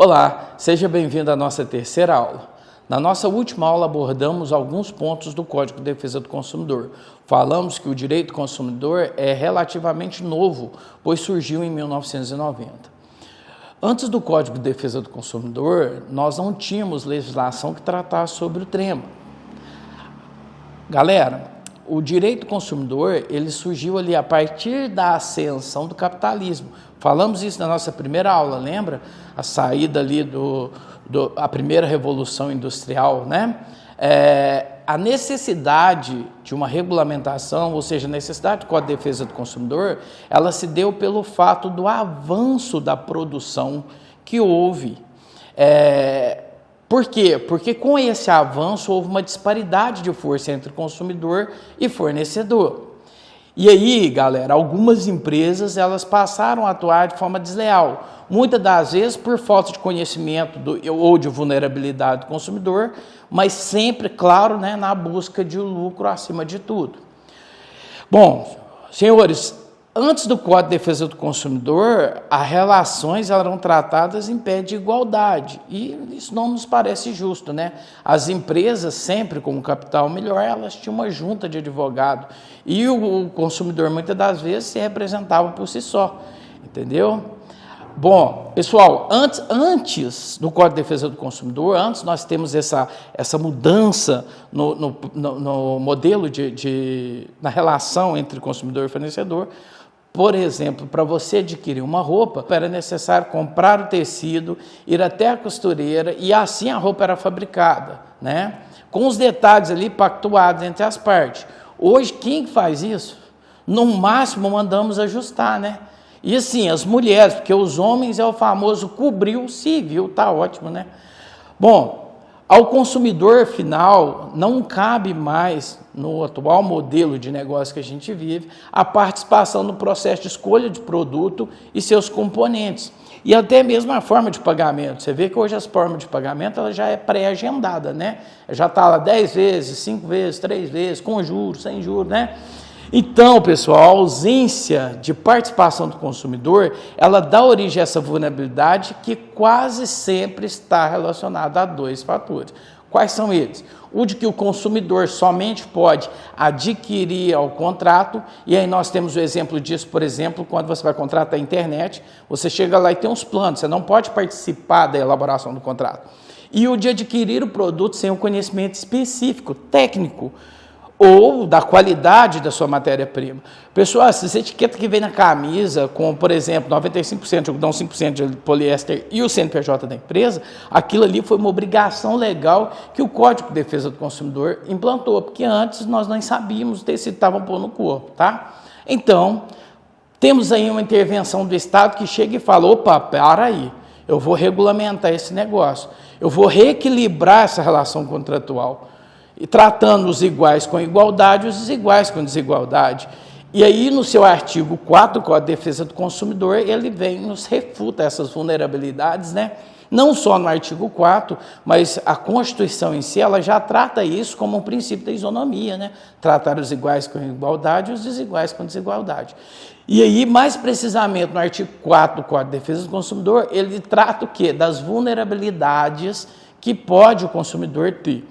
Olá, seja bem-vindo à nossa terceira aula. Na nossa última aula abordamos alguns pontos do Código de Defesa do Consumidor. Falamos que o direito do consumidor é relativamente novo, pois surgiu em 1990. Antes do Código de Defesa do Consumidor, nós não tínhamos legislação que tratasse sobre o tema. Galera, o direito do consumidor, ele surgiu ali a partir da ascensão do capitalismo. Falamos isso na nossa primeira aula, lembra? A saída ali a primeira revolução industrial, né? A necessidade de uma regulamentação, ou seja, a necessidade do Código de Defesa do Consumidor, ela se deu pelo fato do avanço da produção que houve. Por quê? Porque com esse avanço houve uma disparidade de força entre consumidor e fornecedor. E aí, galera, algumas empresas elas passaram a atuar de forma desleal, muitas das vezes por falta de conhecimento ou de vulnerabilidade do consumidor, mas sempre, claro, né, na busca de lucro acima de tudo. Bom, senhores, antes do Código de Defesa do Consumidor, as relações eram tratadas em pé de igualdade, e isso não nos parece justo, né? As empresas, sempre com um capital melhor, elas tinham uma junta de advogado, e o consumidor, muitas das vezes, se representava por si só, entendeu? Bom, pessoal, antes do Código de Defesa do Consumidor, antes nós temos essa mudança no modelo na relação entre consumidor e fornecedor. Por exemplo, para você adquirir uma roupa, era necessário comprar o tecido, ir até a costureira e assim a roupa era fabricada, né? Com os detalhes ali pactuados entre as partes. Hoje, quem faz isso? No máximo, mandamos ajustar, né? E assim, as mulheres, porque os homens é o famoso cobriu-se, viu? Tá ótimo, né? Bom, ao consumidor final, não cabe mais, no atual modelo de negócio que a gente vive, a participação no processo de escolha de produto e seus componentes. E até mesmo a forma de pagamento. Você vê que hoje as formas de pagamento ela já é pré-agendada, né? Já está lá 10 vezes, 5 vezes, 3 vezes, com juros, sem juros, né? Então, pessoal, a ausência de participação do consumidor, ela dá origem a essa vulnerabilidade que quase sempre está relacionada a dois fatores. Quais são eles? O de que o consumidor somente pode adquirir ao contrato, e aí nós temos o exemplo disso, por exemplo, quando você vai contratar a internet, você chega lá e tem uns planos, você não pode participar da elaboração do contrato. E o de adquirir o produto sem um conhecimento específico, técnico, ou da qualidade da sua matéria-prima. Pessoal, essa etiqueta que vem na camisa, com, por exemplo, 95% de algodão, 5% de poliéster e o CNPJ da empresa, aquilo ali foi uma obrigação legal que o Código de Defesa do Consumidor implantou, porque antes nós nem sabíamos o tecido que estavam pondo no corpo, tá? Então, temos aí uma intervenção do Estado que chega e fala, opa, para aí, eu vou regulamentar esse negócio, eu vou reequilibrar essa relação contratual, e tratando os iguais com igualdade e os desiguais com desigualdade. E aí, no seu artigo 4 do Código de Defesa do Consumidor, ele vem e nos refuta essas vulnerabilidades, né? Não só no artigo 4, mas a Constituição em si, ela já trata isso como um princípio da isonomia, né? Tratar os iguais com igualdade e os desiguais com desigualdade. E aí, mais precisamente, no artigo 4 do Código de Defesa do Consumidor, ele trata o quê? Das vulnerabilidades que pode o consumidor ter.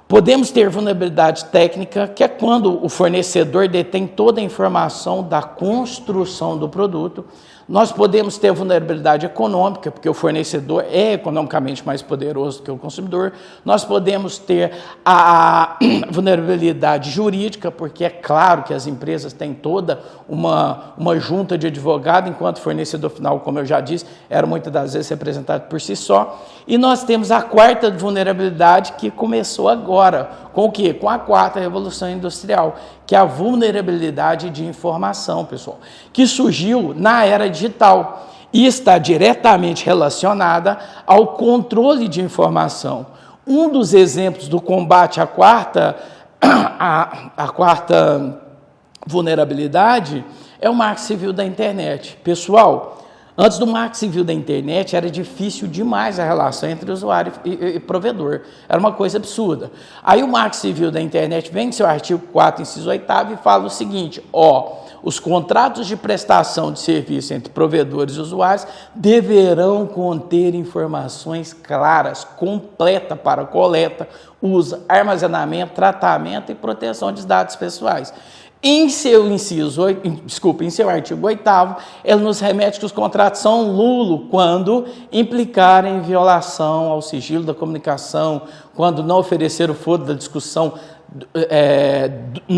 Podemos ter vulnerabilidade técnica, que é quando o fornecedor detém toda a informação da construção do produto. Nós podemos ter vulnerabilidade econômica, porque o fornecedor é economicamente mais poderoso do que o consumidor. Nós podemos ter a vulnerabilidade jurídica, porque é claro que as empresas têm toda uma junta de advogado, enquanto o fornecedor final, como eu já disse, era muitas das vezes representado por si só. E nós temos a quarta vulnerabilidade que começou agora. Com o quê? Com a quarta revolução industrial, que é a vulnerabilidade de informação, pessoal, que surgiu na era digital e está diretamente relacionada ao controle de informação. Um dos exemplos do combate à quarta vulnerabilidade é o Marco Civil da internet. Pessoal, Antes do Marco Civil da internet, era difícil demais a relação entre usuário e provedor. Era uma coisa absurda. Aí o Marco Civil da internet vem em seu artigo 4, inciso 8º, e fala o seguinte, os contratos de prestação de serviço entre provedores e usuários deverão conter informações claras, completa para coleta, uso, armazenamento, tratamento e proteção de dados pessoais. Em seu artigo 8º, ele nos remete que os contratos são nulos quando implicarem violação ao sigilo da comunicação, quando não oferecer o foro da discussão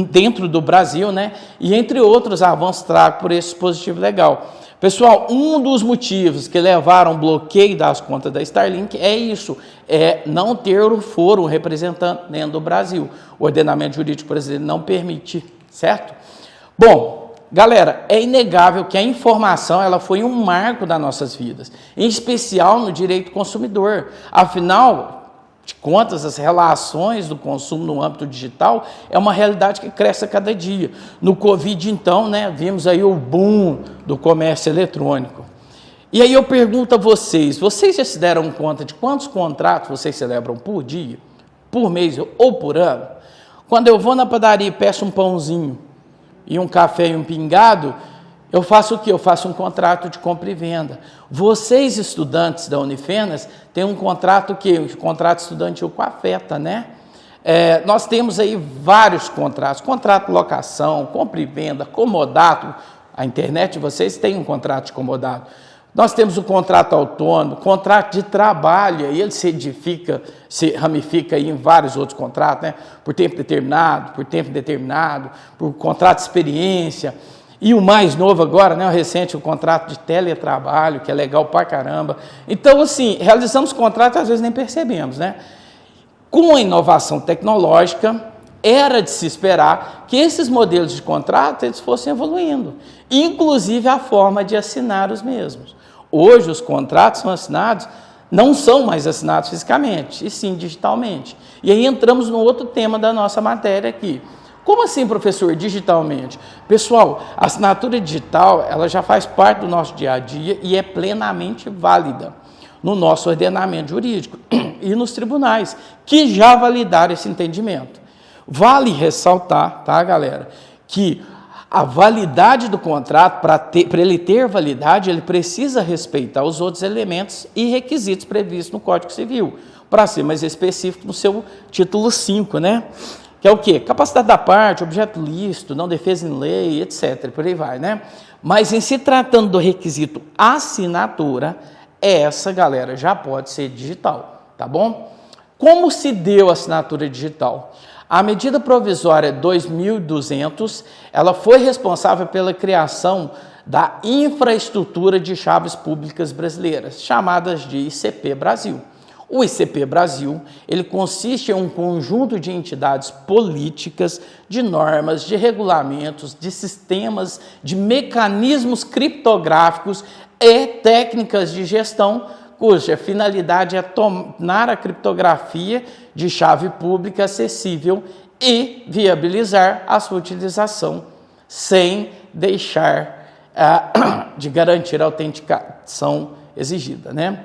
dentro do Brasil, né? E entre outros avanços tragos por esse dispositivo legal. Pessoal, um dos motivos que levaram ao bloqueio das contas da Starlink é isso, não ter o foro representante dentro do Brasil. O ordenamento jurídico brasileiro não permite, certo? Bom, galera, é inegável que a informação ela foi um marco das nossas vidas, em especial no direito do consumidor. Afinal de contas, as relações do consumo no âmbito digital é uma realidade que cresce a cada dia. No Covid, então, né, vimos aí o boom do comércio eletrônico. E aí eu pergunto a vocês já se deram conta de quantos contratos vocês celebram por dia, por mês ou por ano? Quando eu vou na padaria e peço um pãozinho e um café e um pingado, eu faço o quê? Eu faço um contrato de compra e venda. Vocês, estudantes da Unifenas, têm um contrato que um contrato estudantil com a FETA, né? Nós temos aí vários contratos, contrato de locação, compra e venda, comodato. A internet de vocês tem um contrato de comodato. Nós temos o contrato autônomo, contrato de trabalho, e ele se ramifica aí em vários outros contratos, né? Por tempo determinado, por contrato de experiência. E o mais novo agora, né, o recente, o contrato de teletrabalho, que é legal pra caramba. Então, assim, realizamos contratos, às vezes nem percebemos, né? Com a inovação tecnológica, era de se esperar que esses modelos de contrato eles fossem evoluindo, inclusive a forma de assinar os mesmos. Hoje, os contratos não são mais assinados fisicamente, e sim digitalmente. E aí entramos no outro tema da nossa matéria aqui. Como assim, professor, digitalmente? Pessoal, a assinatura digital ela já faz parte do nosso dia a dia e é plenamente válida no nosso ordenamento jurídico e nos tribunais, que já validaram esse entendimento. Vale ressaltar, tá, galera, que a validade do contrato, para ele ter validade, ele precisa respeitar os outros elementos e requisitos previstos no Código Civil, para ser mais específico no seu título 5, né? Que é o quê? Capacidade da parte, objeto lícito, não defesa em lei, etc. Por aí vai, né? Mas em se tratando do requisito assinatura, essa, galera, já pode ser digital, tá bom? Como se deu a assinatura digital? A medida provisória 2200, ela foi responsável pela criação da infraestrutura de chaves públicas brasileiras, chamadas de ICP Brasil. O ICP Brasil, ele consiste em um conjunto de entidades políticas, de normas, de regulamentos, de sistemas, de mecanismos criptográficos e técnicas de gestão, cuja finalidade é tornar a criptografia de chave pública acessível e viabilizar a sua utilização, sem deixar de garantir a autenticação exigida, né?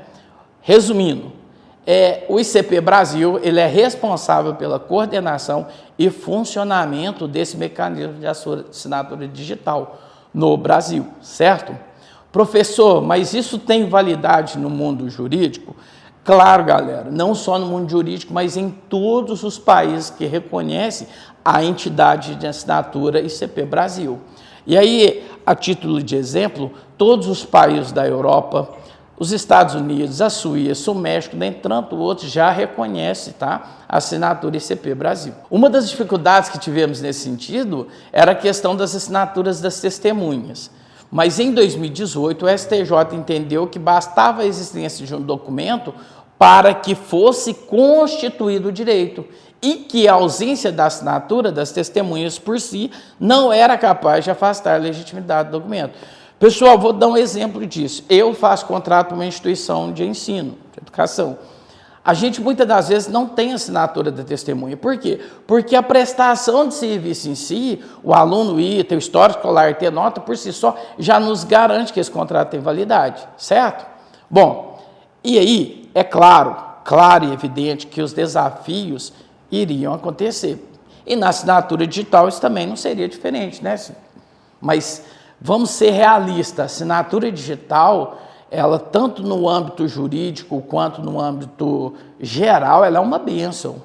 Resumindo, o ICP Brasil ele é responsável pela coordenação e funcionamento desse mecanismo de assinatura digital no Brasil, certo? Professor, mas isso tem validade no mundo jurídico? Claro, galera, não só no mundo jurídico, mas em todos os países que reconhecem a entidade de assinatura ICP Brasil. E aí, a título de exemplo, todos os países da Europa, os Estados Unidos, a Suíça, o México, dentre tantos outros, já reconhecem, tá, a assinatura ICP Brasil. Uma das dificuldades que tivemos nesse sentido era a questão das assinaturas das testemunhas. Mas em 2018, o STJ entendeu que bastava a existência de um documento para que fosse constituído o direito e que a ausência da assinatura das testemunhas por si não era capaz de afastar a legitimidade do documento. Pessoal, vou dar um exemplo disso. Eu faço contrato com uma instituição de ensino, de educação. A gente muitas das vezes não tem assinatura da testemunha. Por quê? Porque a prestação de serviço em si, o aluno ir, ter o histórico escolar, ter nota por si só, já nos garante que esse contrato tem validade, certo? Bom, e aí, é claro e evidente que os desafios iriam acontecer. E na assinatura digital isso também não seria diferente, né? Mas vamos ser realistas, a assinatura digital, ela tanto no âmbito jurídico quanto no âmbito geral, ela é uma bênção.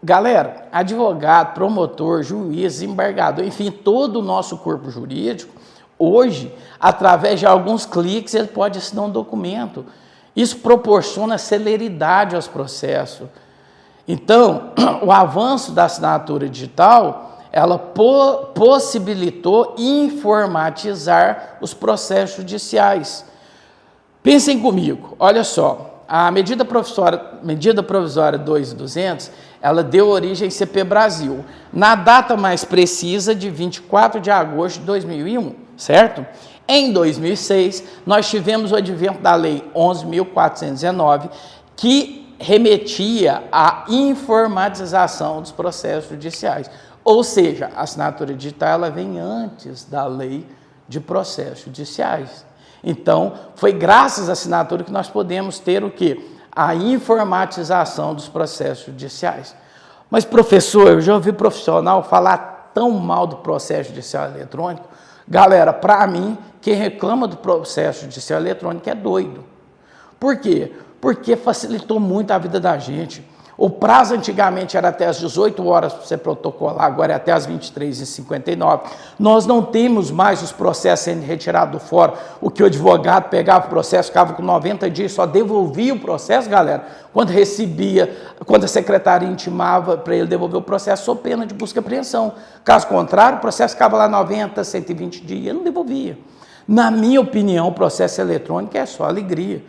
Galera, advogado, promotor, juiz, embargador, enfim, todo o nosso corpo jurídico, hoje, através de alguns cliques, ele pode assinar um documento. Isso proporciona celeridade aos processos. Então, o avanço da assinatura digital, ela possibilitou informatizar os processos judiciais. Pensem comigo, olha só, a medida provisória 2200, ela deu origem à CP Brasil, na data mais precisa de 24 de agosto de 2001, certo? Em 2006, nós tivemos o advento da Lei 11.419, que remetia à informatização dos processos judiciais. Ou seja, a assinatura digital ela vem antes da Lei de Processos Judiciais. Então, foi graças à assinatura que nós podemos ter o quê? A informatização dos processos judiciais. Mas, professor, eu já ouvi profissional falar tão mal do processo judicial eletrônico. Galera, para mim, quem reclama do processo judicial eletrônico é doido. Por quê? Porque facilitou muito a vida da gente. O prazo antigamente era até as 18 horas para você protocolar, agora é até as 23h59. Nós não temos mais os processos sendo retirados do fórum. O que o advogado pegava o processo, ficava com 90 dias, só devolvia o processo, galera, quando recebia, quando a secretaria intimava para ele devolver o processo, sob pena de busca e apreensão. Caso contrário, o processo ficava lá 90, 120 dias, não devolvia. Na minha opinião, o processo eletrônico é só alegria.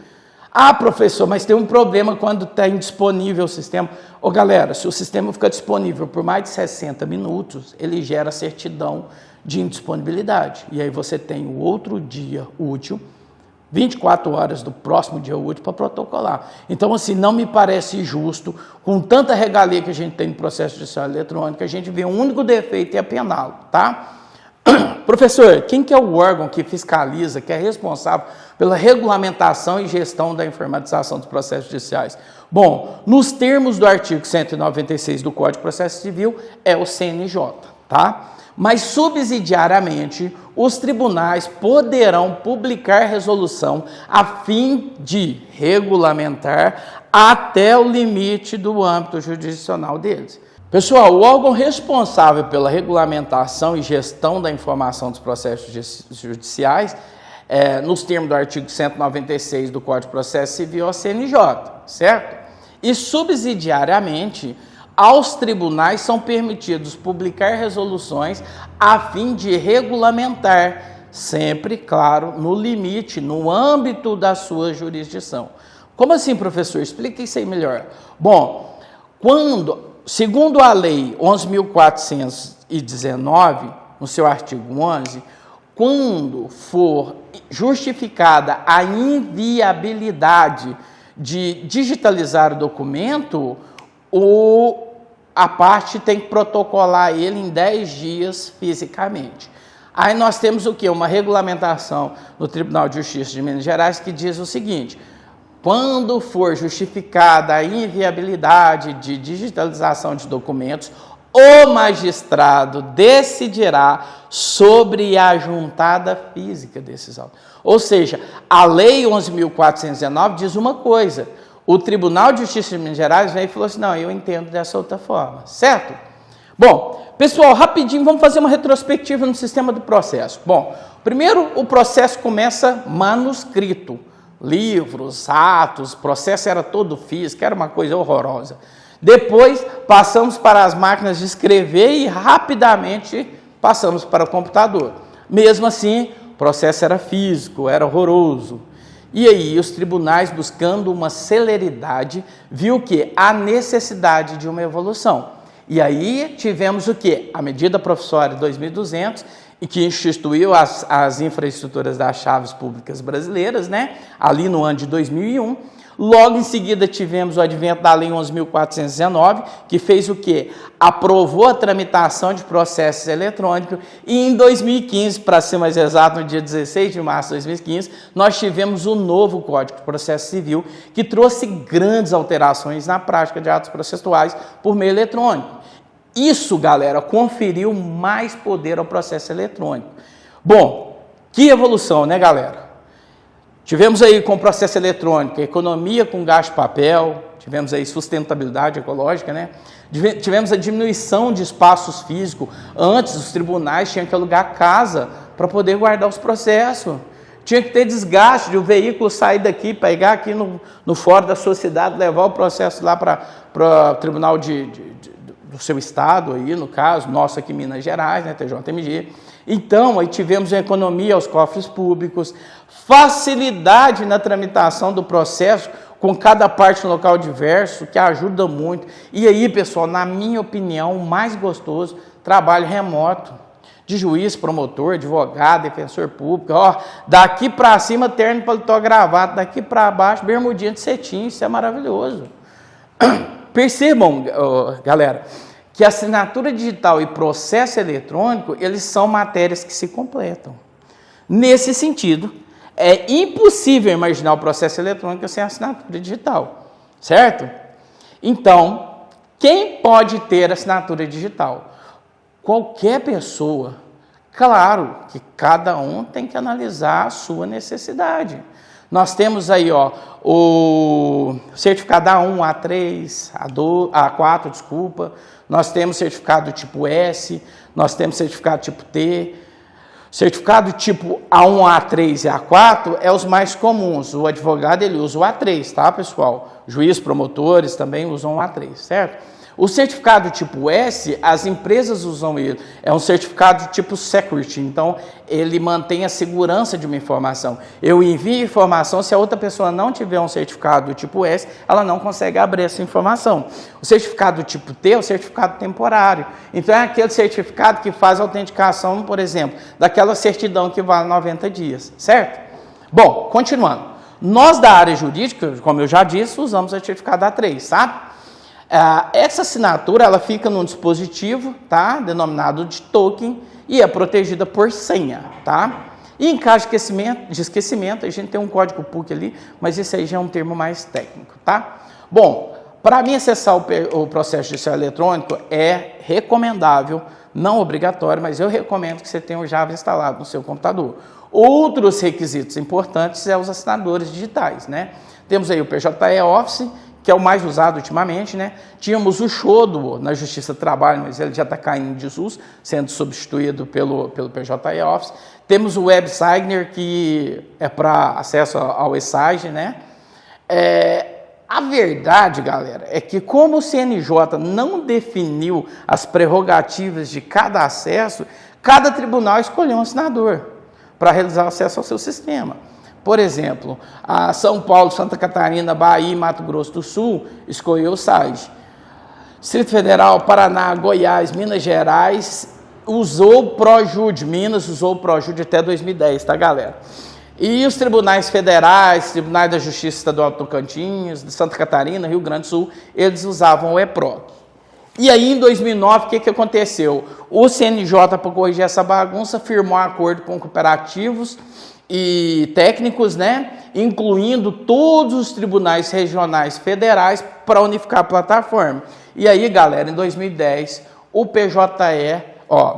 Ah, professor, mas tem um problema quando está indisponível o sistema. Ô, galera, se o sistema fica disponível por mais de 60 minutos, ele gera certidão de indisponibilidade. E aí você tem o outro dia útil, 24 horas do próximo dia útil para protocolar. Então, assim, não me parece justo, com tanta regalia que a gente tem no processo judicial eletrônico, a gente vê um único defeito e é pená-lo, tá? Professor, quem que é o órgão que fiscaliza, que é responsável pela regulamentação e gestão da informatização dos processos judiciais? Bom, nos termos do artigo 196 do Código de Processo Civil, é o CNJ, tá? Mas, subsidiariamente, os tribunais poderão publicar resolução a fim de regulamentar até o limite do âmbito jurisdicional deles. Pessoal, o órgão responsável pela regulamentação e gestão da informação dos processos judiciais, nos termos do artigo 196 do Código de Processo Civil, é o CNJ, certo? E, subsidiariamente, aos tribunais são permitidos publicar resoluções a fim de regulamentar, sempre, claro, no limite, no âmbito da sua jurisdição. Como assim, professor? Explica isso aí melhor. Bom, segundo a Lei 11.419, no seu artigo 11, quando for justificada a inviabilidade de digitalizar o documento, a parte tem que protocolar ele em 10 dias fisicamente. Aí nós temos o quê? Uma regulamentação no Tribunal de Justiça de Minas Gerais que diz o seguinte: quando for justificada a inviabilidade de digitalização de documentos, o magistrado decidirá sobre a juntada física desses autos. Ou seja, a Lei 11.419 diz uma coisa, o Tribunal de Justiça de Minas Gerais veio e falou assim, não, eu entendo dessa outra forma, certo? Bom, pessoal, rapidinho, vamos fazer uma retrospectiva no sistema do processo. Bom, primeiro o processo começa manuscrito, livros, atos, o processo era todo físico, era uma coisa horrorosa. Depois, passamos para as máquinas de escrever e rapidamente passamos para o computador. Mesmo assim, o processo era físico, era horroroso. E aí, os tribunais, buscando uma celeridade, viu que há necessidade de uma evolução. E aí, tivemos o quê? A medida provisória 2200, e que instituiu as infraestruturas das chaves públicas brasileiras, né? Ali no ano de 2001, Logo em seguida tivemos o advento da Lei 11.419, que fez o quê? Aprovou a tramitação de processos eletrônicos e em 2015, para ser mais exato, no dia 16 de março de 2015, nós tivemos o novo Código de Processo Civil, que trouxe grandes alterações na prática de atos processuais por meio eletrônico. Isso, galera, conferiu mais poder ao processo eletrônico. Bom, que evolução, né, galera? Tivemos aí com o processo eletrônico, economia com gasto de papel, tivemos aí sustentabilidade ecológica, né? Tivemos a diminuição de espaços físicos. Antes, os tribunais tinham que alugar casa para poder guardar os processos. Tinha que ter desgaste de o veículo sair daqui, pegar aqui no fórum da sua cidade, levar o processo lá para o tribunal do seu estado, aí, no caso, nosso aqui em Minas Gerais, né, TJMG. Então, aí tivemos a economia aos cofres públicos, facilidade na tramitação do processo, com cada parte no local diverso, que ajuda muito. E aí, pessoal, na minha opinião, o mais gostoso, trabalho remoto, de juiz, promotor, advogado, defensor público, ó, daqui para cima, terno, paletó, gravata, daqui para baixo, bermudinha de cetim, isso é maravilhoso. Percebam, galera, que assinatura digital e processo eletrônico, eles são matérias que se completam. Nesse sentido, é impossível imaginar o processo eletrônico sem assinatura digital, certo? Então, quem pode ter assinatura digital? Qualquer pessoa. Claro que cada um tem que analisar a sua necessidade. Nós temos aí, ó, o certificado A1, A3, A4, desculpa. Nós temos certificado tipo S, nós temos certificado tipo T. Certificado tipo A1, A3 e A4 é os mais comuns. O advogado, ele usa o A3, tá, pessoal? Juiz, promotores também usam o A3, certo? O certificado tipo S, as empresas usam ele. É um certificado tipo security, então ele mantém a segurança de uma informação. Eu envio informação, se a outra pessoa não tiver um certificado tipo S, ela não consegue abrir essa informação. O certificado tipo T é o certificado temporário. Então é aquele certificado que faz a autenticação, por exemplo, daquela certidão que vale 90 dias, certo? Bom, continuando. Nós da área jurídica, como eu já disse, usamos o certificado A3, sabe? Essa assinatura ela fica num dispositivo, tá? Denominado de token e é protegida por senha, tá? E em caso de esquecimento, a gente tem um código PUC ali, mas esse aí já é um termo mais técnico, tá? Bom, para mim acessar o processo judicial eletrônico é recomendável, não obrigatório, mas eu recomendo que você tenha o Java instalado no seu computador. Outros requisitos importantes são os assinadores digitais, né? Temos aí o PJE Office, que é o mais usado ultimamente, né? Tínhamos o Shodo na Justiça do Trabalho, mas ele já está caindo em desuso, sendo substituído pelo PJE Office. Temos o WebSigner, que é para acesso ao eSign, né? A verdade, galera, é que como o CNJ não definiu as prerrogativas de cada acesso, cada tribunal escolheu um assinador para realizar acesso ao seu sistema. Por exemplo, a São Paulo, Santa Catarina, Bahia e Mato Grosso do Sul escolheu o SAID. Distrito Federal, Paraná, Goiás, Minas Gerais usou o ProJude. Minas usou o ProJude até 2010, tá, galera? E os tribunais federais, tribunais da Justiça Estadual do Tocantins, de Santa Catarina, Rio Grande do Sul, eles usavam o EPROC. E aí, em 2009, o que aconteceu? O CNJ, para corrigir essa bagunça, firmou um acordo com cooperativos e técnicos, né, incluindo todos os tribunais regionais federais para unificar a plataforma. E aí, galera, em 2010, o PJE,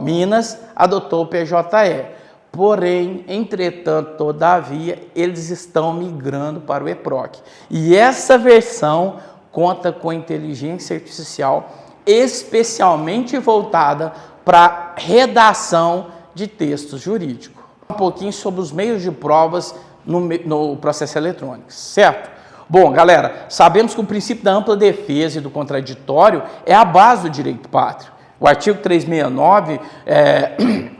Minas, adotou o PJE. Porém, entretanto, todavia, eles estão migrando para o EPROC. E essa versão conta com inteligência artificial especialmente voltada para redação de textos jurídicos. Um pouquinho sobre os meios de provas no processo eletrônico, certo? Bom, galera, sabemos que o princípio da ampla defesa e do contraditório é a base do direito pátrio. O artigo 369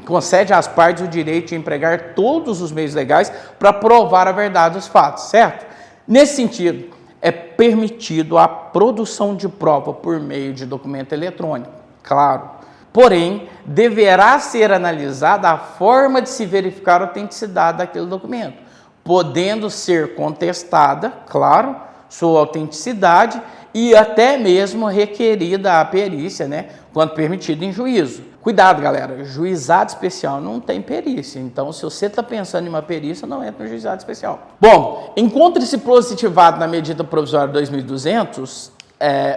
concede às partes o direito de empregar todos os meios legais para provar a verdade dos fatos, certo? Nesse sentido, é permitido a produção de prova por meio de documento eletrônico, claro. Porém, deverá ser analisada a forma de se verificar a autenticidade daquele documento, podendo ser contestada, claro, sua autenticidade e até mesmo requerida a perícia, né, quando permitido em juízo. Cuidado, galera, juizado especial não tem perícia, então se você está pensando em uma perícia, não entra no juizado especial. Bom, encontre-se positivado na medida provisória 2200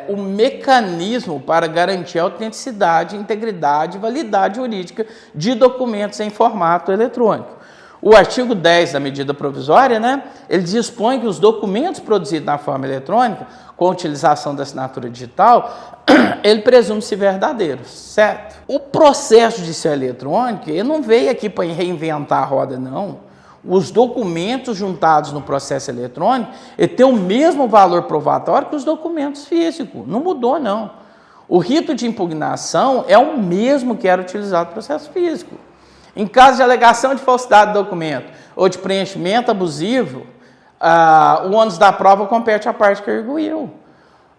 o mecanismo para garantir a autenticidade, integridade e validade jurídica de documentos em formato eletrônico. O artigo 10 da medida provisória, né, ele dispõe que os documentos produzidos na forma eletrônica, com utilização da assinatura digital, ele presume-se verdadeiro, certo? O processo judicial eletrônico, ele não veio aqui para reinventar a roda, não. Os documentos juntados no processo eletrônico, ele tem o mesmo valor probatório que os documentos físicos, não mudou, não. O rito de impugnação é o mesmo que era utilizado no processo físico. Em caso de alegação de falsidade do documento ou de preenchimento abusivo, o ônus da prova compete à parte que arguiu.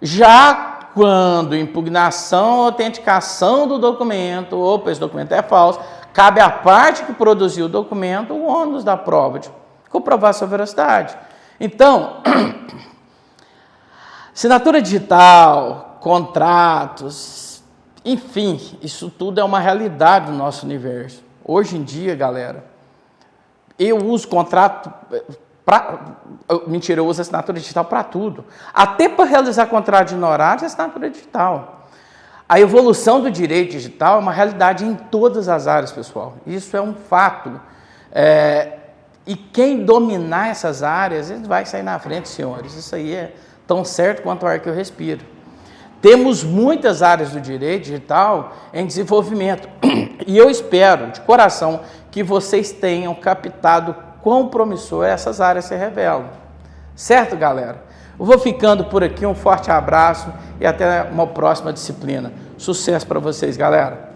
Já quando impugnação ou autenticação do documento, opa, esse documento é falso, cabe à parte que produziu o documento o ônus da prova de comprovar sua veracidade. Então, assinatura digital, contratos, enfim, isso tudo é uma realidade do nosso universo. Hoje em dia, galera, eu uso contrato eu uso assinatura digital para tudo. Até para realizar contrato de honorários, assinatura digital. A evolução do direito digital é uma realidade em todas as áreas, pessoal. Isso é um fato. E quem dominar essas áreas, ele vai sair na frente, senhores. Isso aí é tão certo quanto o ar que eu respiro. Temos muitas áreas do direito digital em desenvolvimento. E eu espero, de coração, que vocês tenham captado quão promissor essas áreas se revelam. Certo, galera? Eu vou ficando por aqui, um forte abraço e até uma próxima disciplina. Sucesso para vocês, galera!